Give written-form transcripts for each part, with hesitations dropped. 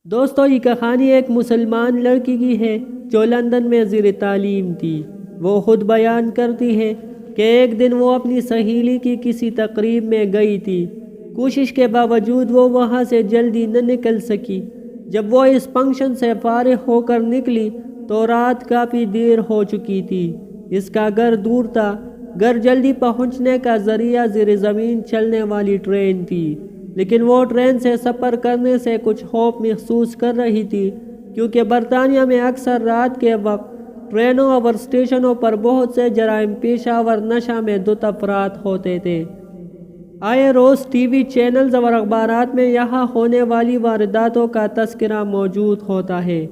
دوستو یہ کہانی ایک مسلمان لڑکی کی ہے جو لندن میں زیر تعلیم تھی۔ وہ خود بیان کرتی ہے کہ ایک دن وہ اپنی سہیلی کی کسی تقریب میں گئی تھی۔ کوشش کے باوجود وہ وہاں سے جلدی نہ نکل سکی۔ جب وہ اس فنکشن سے فارغ ہو کر نکلی تو رات کافی دیر ہو چکی تھی۔ اس کا گھر دور تھا۔ گھر جلدی پہنچنے کا ذریعہ زیر زمین چلنے والی ٹرین تھی، لیکن وہ ٹرین سے سفر کرنے سے کچھ خوف محسوس کر رہی تھی، کیونکہ برطانیہ میں اکثر رات کے وقت ٹرینوں اور اسٹیشنوں پر بہت سے جرائم پیشہ اور نشہ میں دھت افراد ہوتے تھے۔ آئے روز ٹی وی چینلز اور اخبارات میں یہاں ہونے والی وارداتوں کا تذکرہ موجود ہوتا ہے۔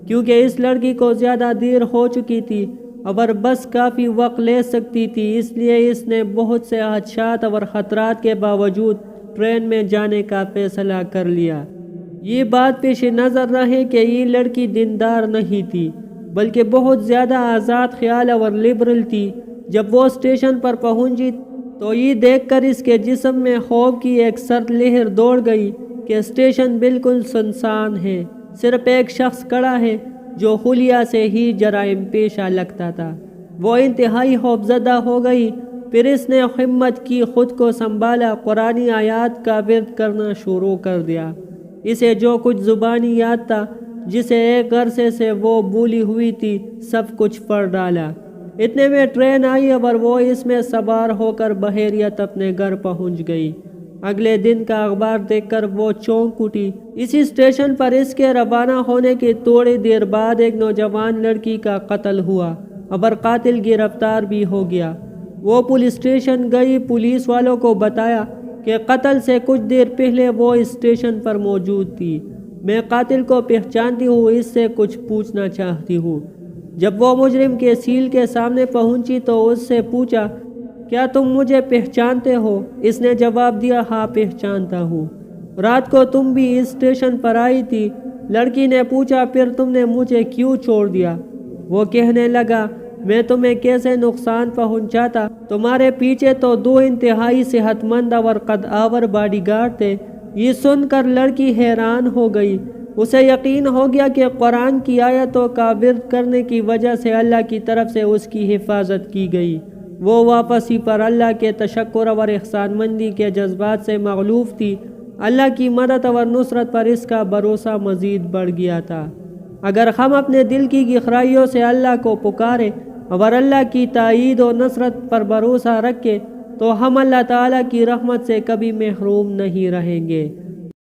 کیونکہ اس لڑکی کو زیادہ دیر ہو چکی تھی اور بس کافی وقت لے سکتی تھی، اس لیے اس نے بہت سے خدشات اور خطرات کے باوجود ٹرین میں جانے کا فیصلہ کر لیا۔ یہ بات پیش نظر رہے کہ یہ لڑکی دیندار نہیں تھی، بلکہ بہت زیادہ آزاد خیال اور لبرل تھی۔ جب وہ اسٹیشن پر پہنچی تو یہ دیکھ کر اس کے جسم میں خوف کی ایک سرد لہر دوڑ گئی کہ اسٹیشن بالکل سنسان ہے، صرف ایک شخص کھڑا ہے جو حلیہ سے ہی جرائم پیشہ لگتا تھا۔ وہ انتہائی خوفزدہ ہو گئی۔ پھر اس نے ہمت کی، خود کو سنبھالا، قرآنی آیات کا ورد کرنا شروع کر دیا۔ اسے جو کچھ زبانی یاد تھا، جسے ایک عرصے سے وہ بھولی ہوئی تھی، سب کچھ پڑھ ڈالا۔ اتنے میں ٹرین آئی اور وہ اس میں سوار ہو کر بحیریت اپنے گھر پہنچ گئی۔ اگلے دن کا اخبار دیکھ کر وہ چونک اٹھی۔ اسی اسٹیشن پر اس کے روانہ ہونے کی تھوڑی دیر بعد ایک نوجوان لڑکی کا قتل ہوا اور قاتل گرفتار بھی ہو گیا۔ وہ پولیس اسٹیشن گئی، پولیس والوں کو بتایا کہ قتل سے کچھ دیر پہلے وہ اس اسٹیشن پر موجود تھی۔ میں قاتل کو پہچانتی ہوں، اس سے کچھ پوچھنا چاہتی ہوں۔ جب وہ مجرم کے سیل کے سامنے پہنچی تو اس سے پوچھا، کیا تم مجھے پہچانتے ہو؟ اس نے جواب دیا، ہاں پہچانتا ہوں۔ رات کو تم بھی اس اسٹیشن پر آئی تھی؟ لڑکی نے پوچھا، پھر تم نے مجھے کیوں چھوڑ دیا؟ وہ کہنے لگا، میں تمہیں کیسے نقصان پہنچاتا؟ تمہارے پیچھے تو 2 انتہائی صحت مند اور قد آور باڈی گارڈ تھے۔ یہ سن کر لڑکی حیران ہو گئی۔ اسے یقین ہو گیا کہ قرآن کی آیتوں کا ورد کرنے کی وجہ سے اللہ کی طرف سے اس کی حفاظت کی گئی۔ وہ واپسی پر اللہ کے تشکر اور احسان مندی کے جذبات سے مغلوب تھی۔ اللہ کی مدد اور نصرت پر اس کا بھروسہ مزید بڑھ گیا تھا۔ اگر ہم اپنے دل کی گہرائیوں سے اللہ کو پکاریں اور اللہ کی تائید و نصرت پر بھروسہ رکھیں تو ہم اللہ تعالیٰ کی رحمت سے کبھی محروم نہیں رہیں گے۔